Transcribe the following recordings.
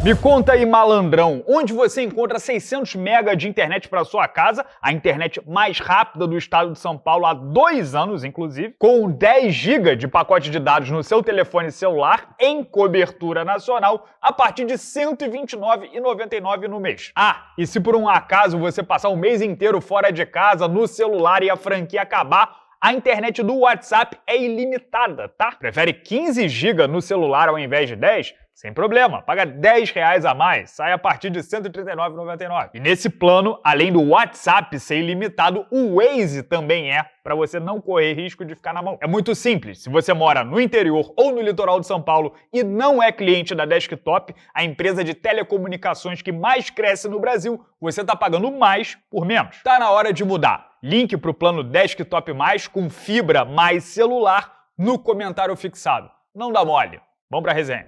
Me conta aí, malandrão, onde você encontra 600 MB de internet para sua casa, a internet mais rápida do estado de São Paulo há 2 anos, inclusive, com 10 GB de pacote de dados no seu telefone celular em cobertura nacional a partir de R$ 129,99 no mês. Ah, e se por um acaso você passar o mês inteiro fora de casa, no celular e a franquia acabar, a internet do WhatsApp é ilimitada, tá? Prefere 15 GB no celular ao invés de 10? Sem problema, paga R$10 a mais, sai a partir de R$ 139,99. E nesse plano, além do WhatsApp ser ilimitado, o Waze também é, para você não correr risco de ficar na mão. É muito simples, se você mora no interior ou no litoral de São Paulo e não é cliente da Desktop, a empresa de telecomunicações que mais cresce no Brasil, você está pagando mais por menos. Tá na hora de mudar. Link para o plano Desktop Mais com fibra mais celular no comentário fixado. Não dá mole. Vamos para a resenha.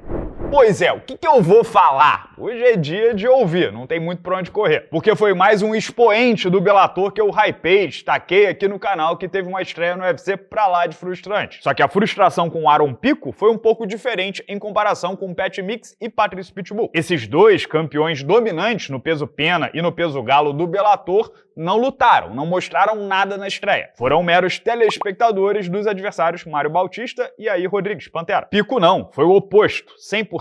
Pois é, o que eu vou falar? Hoje é dia de ouvir, não tem muito pra onde correr. Porque foi mais um expoente do Bellator que eu hypei, destaquei aqui no canal, que teve uma estreia no UFC pra lá de frustrante. Só que a frustração com o Aaron Pico foi um pouco diferente em comparação com Pat Mix e Patrice Pitbull. Esses dois campeões dominantes no peso pena e no peso galo do Bellator não lutaram, não mostraram nada na estreia. Foram meros telespectadores dos adversários Mário Bautista e Yair Rodrigues, Pantera. Pico não, foi o oposto, 100%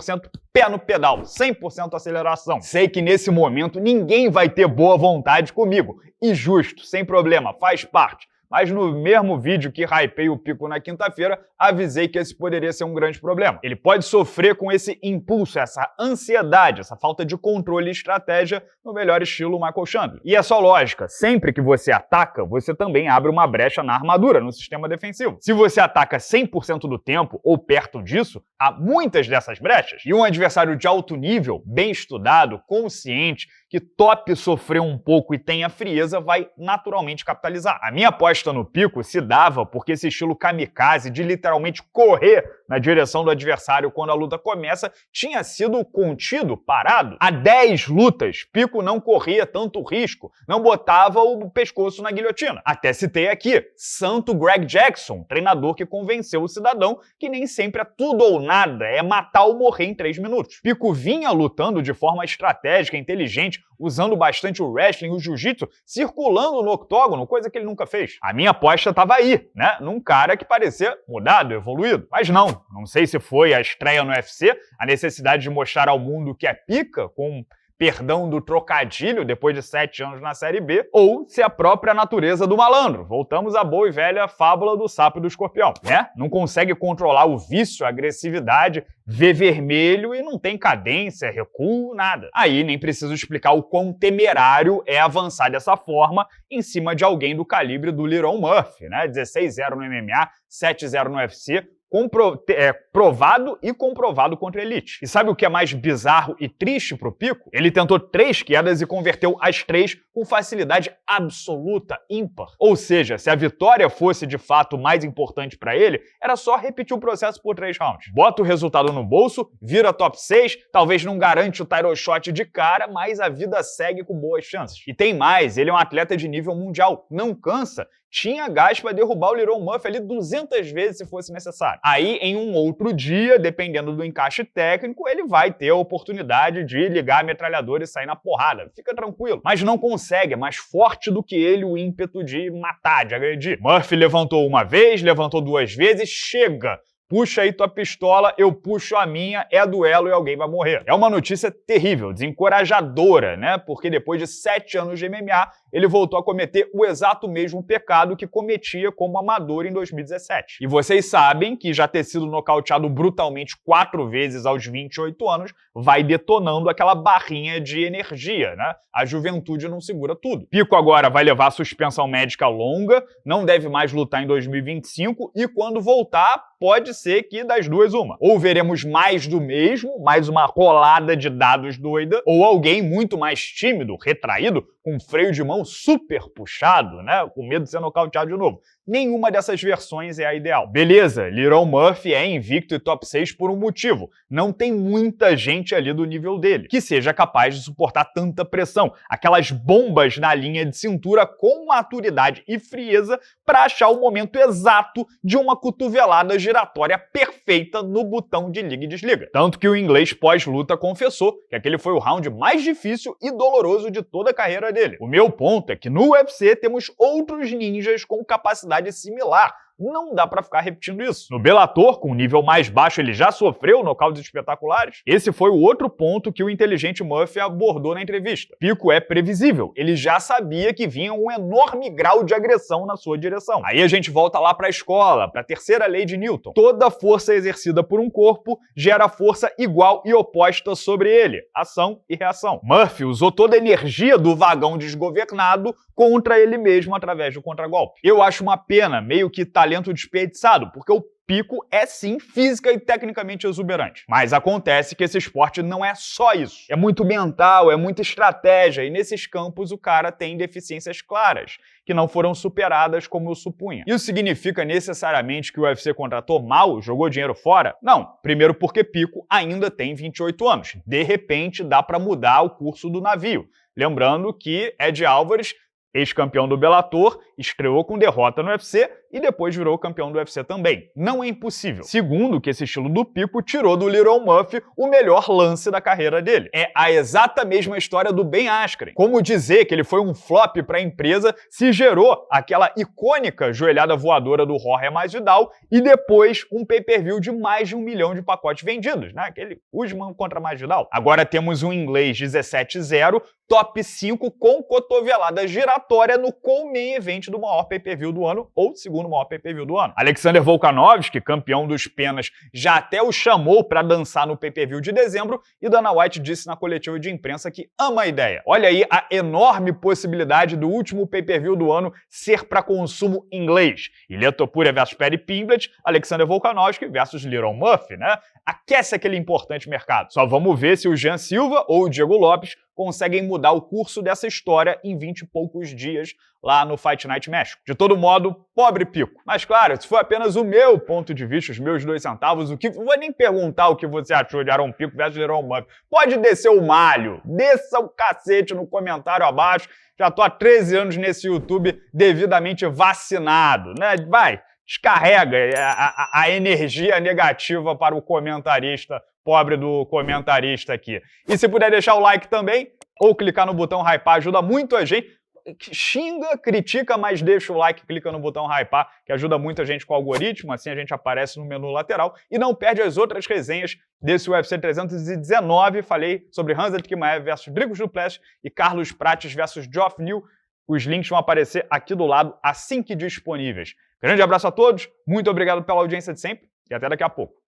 pé no pedal, 100% aceleração. Sei que nesse momento ninguém vai ter boa vontade comigo, e justo, sem problema, faz parte. Mas no mesmo vídeo que hypei o Pico na quinta-feira, avisei que esse poderia ser um grande problema. Ele pode sofrer com esse impulso, essa ansiedade, essa falta de controle e estratégia no melhor estilo Michael Chandler. E é só lógica, sempre que você ataca, você também abre uma brecha na armadura, no sistema defensivo. Se você ataca 100% do tempo, ou perto disso, há muitas dessas brechas. E um adversário de alto nível, bem estudado, consciente, que tope sofrer um pouco e tenha frieza, vai naturalmente capitalizar. A minha aposta no Pico se dava porque esse estilo kamikaze de literalmente correr na direção do adversário quando a luta começa tinha sido contido, parado. Há 10 lutas, Pico não corria tanto risco, não botava o pescoço na guilhotina. Até citei aqui, santo Greg Jackson, treinador que convenceu o cidadão que nem sempre é tudo ou nada, é matar ou morrer em 3 minutos. Pico vinha lutando de forma estratégica, inteligente, usando bastante o wrestling e o jiu-jitsu, circulando no octógono, coisa que ele nunca fez. A minha aposta estava aí, né? Num cara que parecia mudado, evoluído. Mas não sei se foi a estreia no UFC, a necessidade de mostrar ao mundo que é pica, com perdão do trocadilho depois de 7 anos na Série B, ou se é a própria natureza do malandro. Voltamos à boa e velha fábula do sapo e do escorpião, né? Não consegue controlar o vício, a agressividade, vê vermelho e não tem cadência, recuo, nada. Aí nem preciso explicar o quão temerário é avançar dessa forma em cima de alguém do calibre do Lerone Murphy, né? 16-0 no MMA, 7-0 no UFC, provado e comprovado contra a elite. E sabe o que é mais bizarro e triste pro Pico? Ele tentou 3 quedas e converteu as 3 com facilidade absoluta, ímpar. Ou seja, se a vitória fosse de fato mais importante para ele, era só repetir o processo por 3 rounds. Bota o resultado no bolso, vira top 6, talvez não garante o title shot de cara, mas a vida segue com boas chances. E tem mais, ele é um atleta de nível mundial, não cansa, tinha gás para derrubar o Lerone Murphy ali 200 vezes se fosse necessário. Aí, em um outro dia, dependendo do encaixe técnico, ele vai ter a oportunidade de ligar a metralhadora e sair na porrada. Fica tranquilo. Mas não consegue, é mais forte do que ele o ímpeto de matar, de agredir. Murphy levantou uma vez, levantou 2 vezes, chega! Puxa aí tua pistola, eu puxo a minha, é duelo e alguém vai morrer. É uma notícia terrível, desencorajadora, né? Porque depois de 7 anos de MMA, ele voltou a cometer o exato mesmo pecado que cometia como amador em 2017. E vocês sabem que já ter sido nocauteado brutalmente 4 vezes aos 28 anos vai detonando aquela barrinha de energia, né? A juventude não segura tudo. Pico agora vai levar suspensão médica longa, não deve mais lutar em 2025 e quando voltar, pode ser que das duas uma. Ou veremos mais do mesmo, mais uma rolada de dados doida, ou alguém muito mais tímido, retraído, com freio de mão super puxado, né? Com medo de ser nocauteado de novo. nenhuma dessas versões é a ideal. Beleza, Lerone Murphy é invicto e top 6 por um motivo. Não tem muita gente ali do nível dele que seja capaz de suportar tanta pressão, aquelas bombas na linha de cintura com maturidade e frieza para achar o momento exato de uma cotovelada giratória perfeita no botão de liga e desliga. Tanto que o inglês pós-luta confessou que aquele foi o round mais difícil e doloroso de toda a carreira dele. O meu ponto é que no UFC temos outros ninjas com capacidade similar. Não dá pra ficar repetindo isso. No Bellator, com um nível mais baixo, ele já sofreu nocautes espetaculares. Esse foi o outro ponto que o inteligente Murphy abordou na entrevista. Pico é previsível. Ele já sabia que vinha um enorme grau de agressão na sua direção. Aí a gente volta lá pra escola, pra terceira lei de Newton. Toda força exercida por um corpo gera força igual e oposta sobre ele. Ação e reação. Murphy usou toda a energia do vagão desgovernado contra ele mesmo através do contragolpe. Eu acho uma pena, meio que talento desperdiçado, porque o Pico é sim física e tecnicamente exuberante. Mas acontece que esse esporte não é só isso. É muito mental, é muita estratégia, e nesses campos o cara tem deficiências claras, que não foram superadas como eu supunha. Isso significa necessariamente que o UFC contratou mal, jogou dinheiro fora? Não. Primeiro porque Pico ainda tem 28 anos. De repente dá pra mudar o curso do navio. Lembrando que Ed Álvares, ex-campeão do Bellator, estreou com derrota no UFC e depois virou campeão do UFC também. Não é impossível. Segundo, que esse estilo do Pico tirou do Lerone Murphy o melhor lance da carreira dele. É a exata mesma história do Ben Askren. Como dizer que ele foi um flop para a empresa se gerou aquela icônica joelhada voadora do Jorge Masvidal e depois um pay-per-view de mais de 1 milhão de pacotes vendidos, né? Aquele Usman contra Masvidal. Agora temos um inglês 17-0, top 5 com cotovelada giratória no co-main event do maior pay-per-view do ano, ou segundo maior pay-per-view do ano. Alexander Volkanovski, campeão dos penas, já até o chamou para dançar no pay-per-view de dezembro, e Dana White disse na coletiva de imprensa que ama a ideia. Olha aí a enorme possibilidade do último pay-per-view do ano ser para consumo inglês. Ilia Topuria versus Paddy Pimblett, Alexander Volkanovski versus Lerone Murphy, né? Aquece aquele importante mercado. Só vamos ver se o Jean Silva ou o Diego Lopes conseguem mudar o curso dessa história em 20 e poucos dias lá no Fight Night México. De todo modo, pobre Pico. Mas claro, se for apenas o meu ponto de vista, os meus 2 centavos, não vou nem perguntar o que você achou de Aaron Pico versus Lerone Murphy. Pode descer o malho, desça o cacete no comentário abaixo. Já tô há 13 anos nesse YouTube devidamente vacinado, né? Vai, descarrega a energia negativa para o comentarista, pobre do comentarista aqui. E se puder deixar o like também, ou clicar no botão hypar, ajuda muito a gente. Xinga, critica, mas deixa o like, clica no botão hypar, que ajuda muito a gente com o algoritmo, assim a gente aparece no menu lateral. E não perde as outras resenhas desse UFC 319. Falei sobre Khamzat Chimaev versus Dricus du Plessis e Carlos Prates versus Geoff Neal. Os links vão aparecer aqui do lado assim que disponíveis. Grande abraço a todos, muito obrigado pela audiência de sempre e até daqui a pouco.